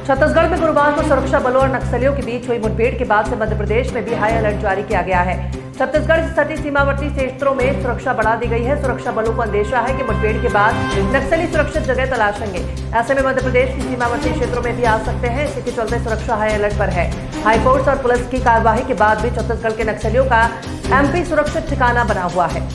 छत्तीसगढ़ में गुरुवार को सुरक्षा बलों और नक्सलियों के बीच हुई मुठभेड़ के बाद से मध्य प्रदेश में भी हाई अलर्ट जारी किया गया है। छत्तीसगढ़ से सटी सीमावर्ती क्षेत्रों में सुरक्षा बढ़ा दी गई है। सुरक्षा बलों को अंदेशा है कि मुठभेड़ के बाद नक्सली सुरक्षित जगह तलाशेंगे। ऐसे में मध्य प्रदेश की सीमावर्ती क्षेत्रों में भी आ सकते हैं। इसी के चलते सुरक्षा हाई अलर्ट पर है। हाईकोर्ट और पुलिस की कार्रवाई के बाद भी छत्तीसगढ़ के नक्सलियों का एमपी सुरक्षित ठिकाना बना हुआ है।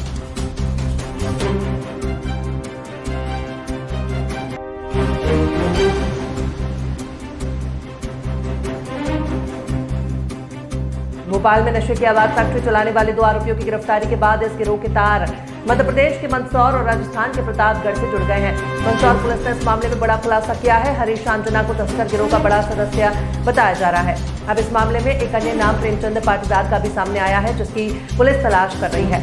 भोपाल में नशे की अवैध फैक्ट्री चलाने वाले 2 आरोपियों की गिरफ्तारी के बाद इस गिरोह के तार मध्य प्रदेश के मंदसौर और राजस्थान के प्रतापगढ़ से जुड़ गए हैं। मंदसौर पुलिस ने इस मामले में बड़ा खुलासा किया है। हरीश आंजना को तस्कर गिरोह का बड़ा सदस्य बताया जा रहा है। अब इस मामले में एक अन्य नाम प्रेमचंद पाटीदार का भी सामने आया है, जिसकी पुलिस तलाश कर रही है।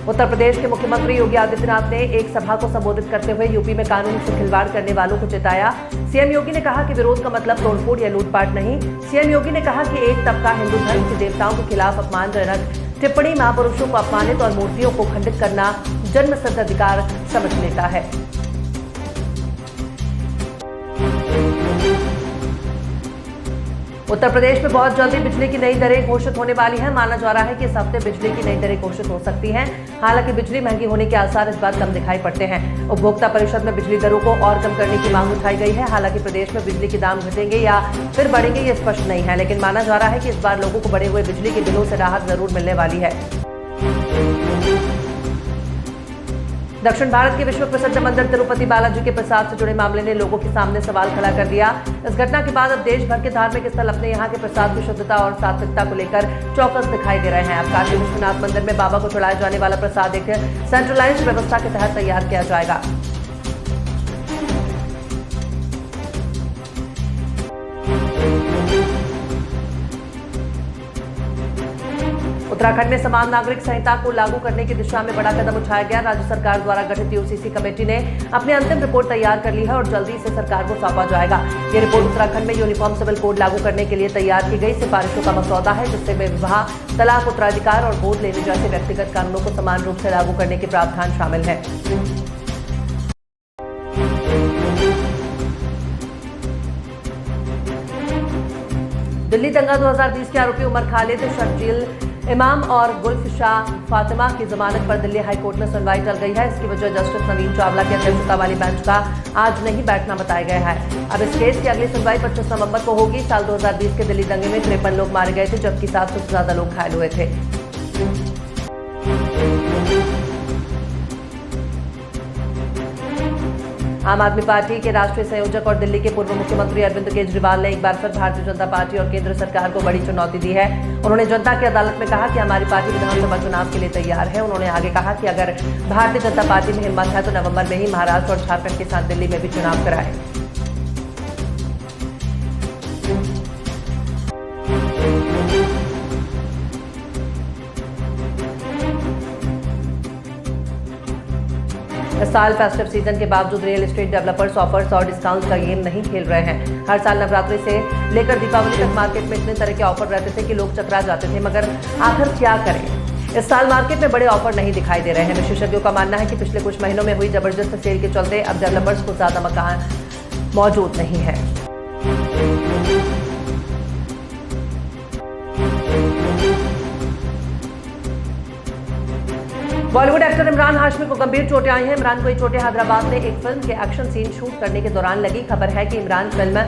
उत्तर प्रदेश के मुख्यमंत्री योगी आदित्यनाथ ने एक सभा को संबोधित करते हुए यूपी में कानून से खिलवाड़ करने वालों को चेताया। सीएम योगी ने कहा कि विरोध का मतलब तोड़फोड़ या लूटपाट नहीं। सीएम योगी ने कहा कि एक तबका हिंदू धर्म के देवताओं के खिलाफ अपमानजनक टिप्पणी महापुरुषों को अपमानित और मूर्तियों को खंडित करना जन्मसिद्ध अधिकार समझ लेता है। उत्तर प्रदेश में बहुत जल्दी बिजली की नई दरें घोषित होने वाली हैं। माना जा रहा है कि इस हफ्ते बिजली की नई दरें घोषित हो सकती हैं। हालांकि बिजली महंगी होने के आसार इस बार कम दिखाई पड़ते हैं। उपभोक्ता परिषद में बिजली दरों को और कम करने की मांग उठाई गई है। हालांकि प्रदेश में बिजली के दाम घटेंगे या फिर बढ़ेंगे ये स्पष्ट नहीं है, लेकिन माना जा रहा है कि इस बार लोगों को बढ़े हुए बिजली के बिलों से राहत जरूर मिलने वाली है। दक्षिण भारत के विश्व प्रसिद्ध मंदिर तिरुपति बालाजी के प्रसाद से जुड़े मामले ने लोगों के सामने सवाल खड़ा कर दिया। इस घटना के बाद अब देश भर के धार्मिक स्थल अपने यहाँ के प्रसाद की शुद्धता और सात्विकता को लेकर चौकस दिखाई दे रहे हैं। अब काशी विश्वनाथ मंदिर में बाबा को चढ़ाया जाने वाला प्रसाद एक सेंट्रलाइज्ड व्यवस्था के तहत तैयार किया जाएगा। उत्तराखंड में समान नागरिक संहिता को लागू करने की दिशा में बड़ा कदम उठाया गया। राज्य सरकार द्वारा गठित यूसीसी कमेटी ने अपनी अंतिम रिपोर्ट तैयार कर ली है और जल्दी इसे सरकार को सौंपा जाएगा। ये रिपोर्ट उत्तराखंड में यूनिफॉर्म सिविल कोड लागू करने के लिए तैयार की गई सिफारिशों का मसौदा है, जिससे विवाह, तलाक, उत्तराधिकार और गोद लेने जैसे व्यक्तिगत कानूनों को समान रूप से लागू करने के प्रावधान शामिल है। दिल्ली दंगा 2020 के आरोपी उमर खालिद, शर्जील इमाम और गुलफशाह फातिमा की जमानत पर दिल्ली हाईकोर्ट में सुनवाई टल गई है। इसकी वजह जस्टिस नवीन चावला की अध्यक्षता वाली बेंच का आज नहीं बैठना बताया गया है। अब इस केस की अगली सुनवाई 25 नवंबर को होगी। साल 2020 के दिल्ली दंगे में 53 लोग मारे गए थे, जबकि 700 से ज्यादा लोग घायल हुए थे। आम आदमी पार्टी के राष्ट्रीय संयोजक और दिल्ली के पूर्व मुख्यमंत्री अरविंद केजरीवाल ने एक बार फिर भारतीय जनता पार्टी और केंद्र सरकार को बड़ी चुनौती दी है। उन्होंने जनता की अदालत में कहा कि हमारी पार्टी विधानसभा चुनाव के लिए तैयार है। उन्होंने आगे कहा कि अगर भारतीय जनता पार्टी में हिम्मत है तो नवंबर में ही महाराष्ट्र और झारखंड के साथ दिल्ली में भी चुनाव कराए। इस साल फेस्टिव सीजन के बावजूद रियल एस्टेट डेवलपर्स ऑफर्स और डिस्काउंट्स का गेम नहीं खेल रहे हैं। हर साल नवरात्रि से लेकर दीपावली तक मार्केट में इतने तरह के ऑफर रहते थे कि लोग चकरा जाते थे, मगर आखिर क्या करें। इस साल मार्केट में बड़े ऑफर नहीं दिखाई दे रहे हैं। विशेषज्ञों का मानना है कि पिछले कुछ महीनों में हुई जबरदस्त सेल के चलते अब डेवलपर्स को ज्यादा मकान मौजूद नहीं है। बॉलीवुड एक्टर इमरान हाशमी को गंभीर चोटें आई हैं। इमरान को ये चोटें हैदराबाद में एक फिल्म के एक्शन सीन शूट करने के दौरान लगी। खबर है कि इमरान फिल्म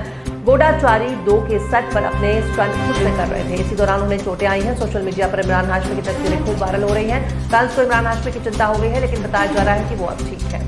गोडाचारी 2 के सेट पर अपने स्टंट खुद से कर रहे थे। इसी दौरान उन्हें चोटें आई हैं। सोशल मीडिया पर इमरान हाशमी की तस्वीरें खूब वायरल हो रही हैं। फैंस को इमरान हाशमी की चिंता हो गई है, लेकिन बताया जा रहा है कि वो अब ठीक है।